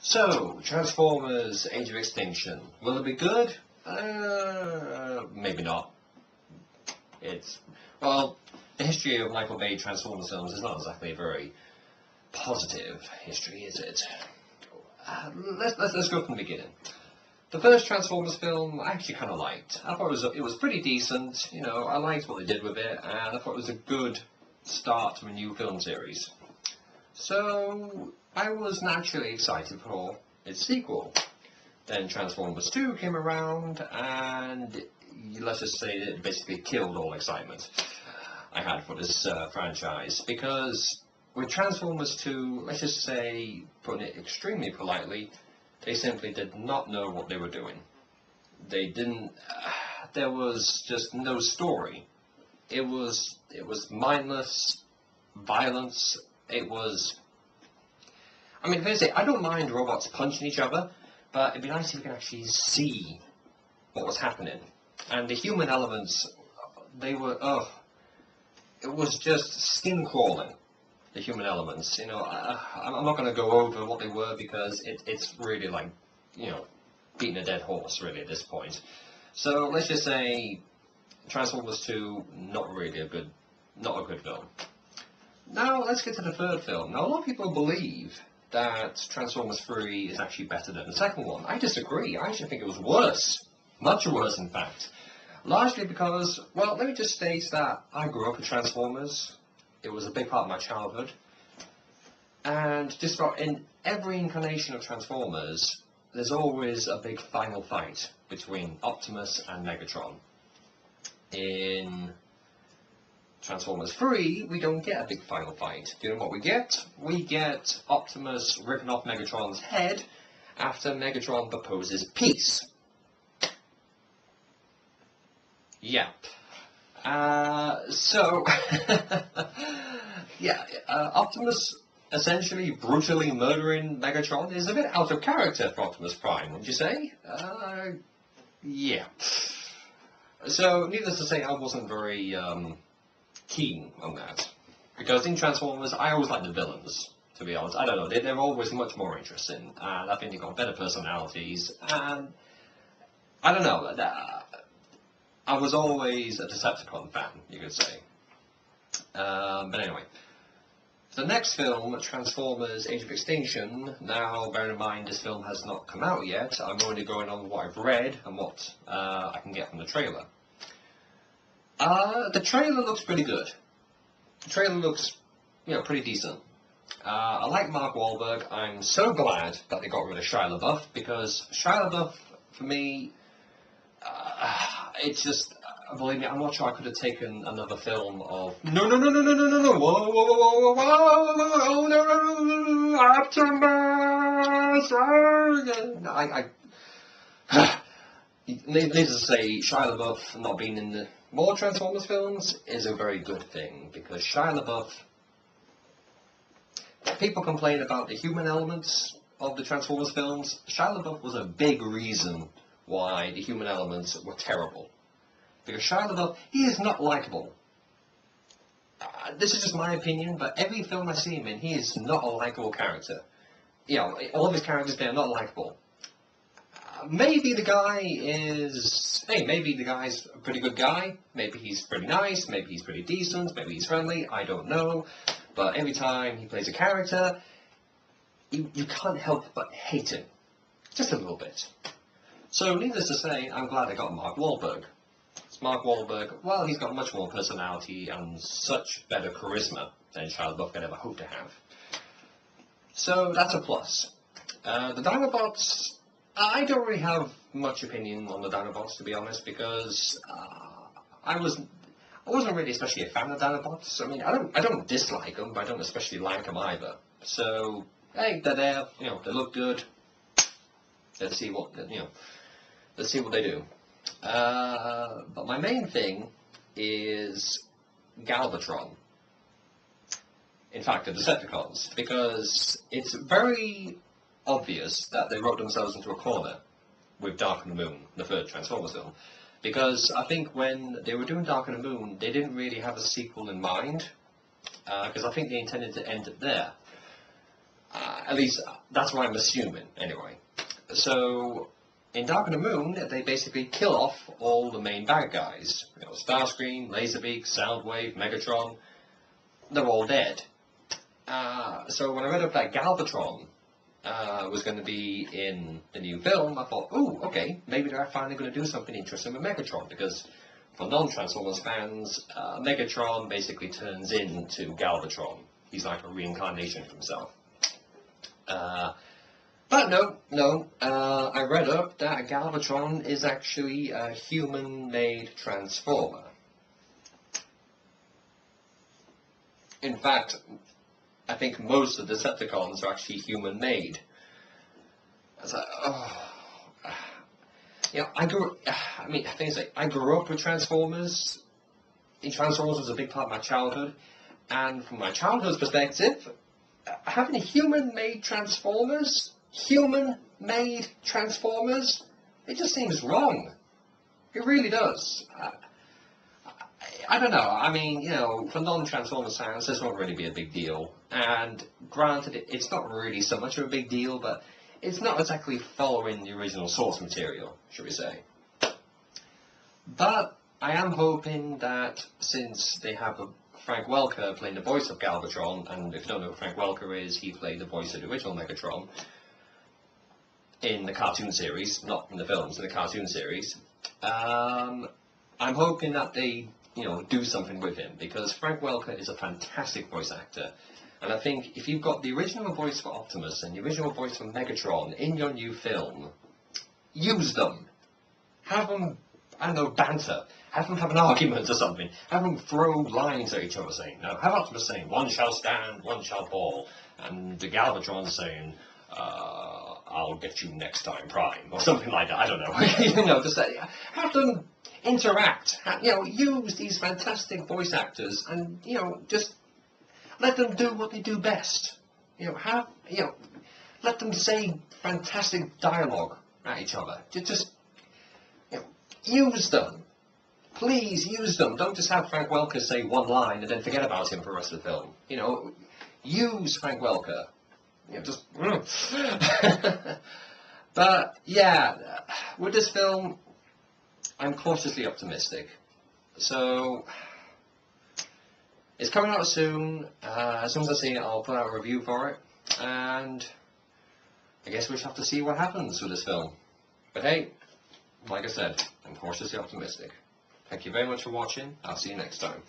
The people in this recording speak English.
So, Transformers: Age of Extinction. Will it be good? Maybe not. Well, the history of Michael Bay Transformers films is not exactly a very positive history, is it? Let's go from the beginning. The first Transformers film I actually kind of liked. I thought it was pretty decent. You know, I liked what they did with it, and I thought it was a good start to a new film series. So I was naturally excited for its sequel. Then Transformers 2 came around, and let's just say it basically killed all excitement I had for this franchise. Because with Transformers 2, let's just say, putting it extremely politely, they simply did not know what they were doing. They didn't. There was just no story. It was mindless violence. It was. I mean, firstly, I don't mind robots punching each other, but it'd be nice if you could actually see what was happening. And the human elements, they were, it was just skin crawling, the human elements. You know, I'm not going to go over what they were because it's really like, you know, beating a dead horse, really, at this point. So let's just say Transformers 2, not a good film. Now, let's get to the third film. Now, a lot of people believe that Transformers 3 is actually better than the second one. I disagree. I actually think it was worse. Much worse, in fact. Largely because, well, let me just state that I grew up with Transformers. It was a big part of my childhood. And just about in every incarnation of Transformers, there's always a big final fight between Optimus and Megatron. In Transformers 3, we don't get a big final fight. Do you know what we get? We get Optimus ripping off Megatron's head after Megatron proposes peace. Yep. Optimus essentially brutally murdering Megatron is a bit out of character for Optimus Prime, wouldn't you say? Yeah. So, needless to say, I wasn't very keen on that, because in Transformers I always like the villains, to be honest. I don't know, they're always much more interesting, and I think they've got better personalities, and I don't know, I was always a Decepticon fan, you could say. But anyway, the next film, Transformers: Age of Extinction. Now, bear in mind this film has not come out yet. I'm only going on what I've read and what I can get from the trailer. The trailer looks pretty good. The trailer looks, you know, pretty decent. I like Mark Wahlberg. I'm so glad that they got rid of Shia LaBeouf, because Shia LaBeouf, for me, it's just, believe me, I'm not sure I could have taken another film of no, whoa, Optimus, needless to say, Shia LaBeouf not being in the more Transformers films is a very good thing, because Shia LaBeouf, people complain about the human elements of the Transformers films. Shia LaBeouf was a big reason why the human elements were terrible. Because Shia LaBeouf, he is not likable. This is just my opinion, but every film I see him in, he is not a likable character. You know, all of his characters, they're not likable. Maybe the guy is... Hey, maybe the guy's a pretty good guy. Maybe he's pretty nice. Maybe he's pretty decent. Maybe he's friendly. I don't know. But every time he plays a character, you can't help but hate him. Just a little bit. So, needless to say, I'm glad I got Mark Wahlberg. Mark Wahlberg, well, he's got much more personality and such better charisma than Shia LaBeouf could ever hope to have. So, that's a plus. The Dinobots... I don't really have much opinion on the Dinobots, to be honest, because I wasn't really especially a fan of Dinobots. I mean, I don't dislike them, but I don't especially like them either. So, hey, they're there. You know, they look good. Let's see what they do. But my main thing is Galvatron. In fact, the Decepticons, because it's very obvious that they wrote themselves into a corner with Dark of the Moon, the third Transformers film. Because I think when they were doing Dark of the Moon, they didn't really have a sequel in mind, because I think they intended to end it there. At least that's what I'm assuming, anyway. So, in Dark of the Moon, they basically kill off all the main bad guys. You know, Starscream, Laserbeak, Soundwave, Megatron. They're all dead. So when I read up that Galvatron was going to be in the new film, I thought, oh, okay, maybe they're finally going to do something interesting with Megatron, because for non-Transformers fans, Megatron basically turns into Galvatron. He's like a reincarnation of himself. But no, I read up that Galvatron is actually a human-made Transformer. In fact, I think most of the Decepticons are actually human-made. I was like, oh... You know, I grew up with Transformers. Transformers was a big part of my childhood. And from my childhood's perspective, having human-made Transformers, it just seems wrong. It really does. I don't know. I mean, you know, for non-Transformers fans, this won't really be a big deal. And granted, it's not really so much of a big deal, but it's not exactly following the original source material, should we say. But I am hoping that since they have Frank Welker playing the voice of Galvatron, and if you don't know who Frank Welker is, he played the voice of the original Megatron in the cartoon series, not in the films, in the cartoon series. I'm hoping that they, you know, do something with him, because Frank Welker is a fantastic voice actor. And I think if you've got the original voice for Optimus and the original voice for Megatron in your new film, use them. Have them, I don't know, banter. Have them have an argument or something. Have them throw lines at each other saying, no, have Optimus saying, one shall stand, one shall fall. And the Galvatron saying, I'll get you next time, Prime, or something like that. I don't know. You know, just have them interact. You know, use these fantastic voice actors, and you know, just let them do what they do best. You know, let them say fantastic dialogue at each other. Just you know, use them. Please use them. Don't just have Frank Welker say one line and then forget about him for the rest of the film. You know, use Frank Welker. You know, just. But yeah, with this film, I'm cautiously optimistic. So it's coming out soon. As soon as I see it, I'll put out a review for it, and I guess we'll have to see what happens with this film. But hey, like I said, I'm cautiously optimistic. Thank you very much for watching. I'll see you next time.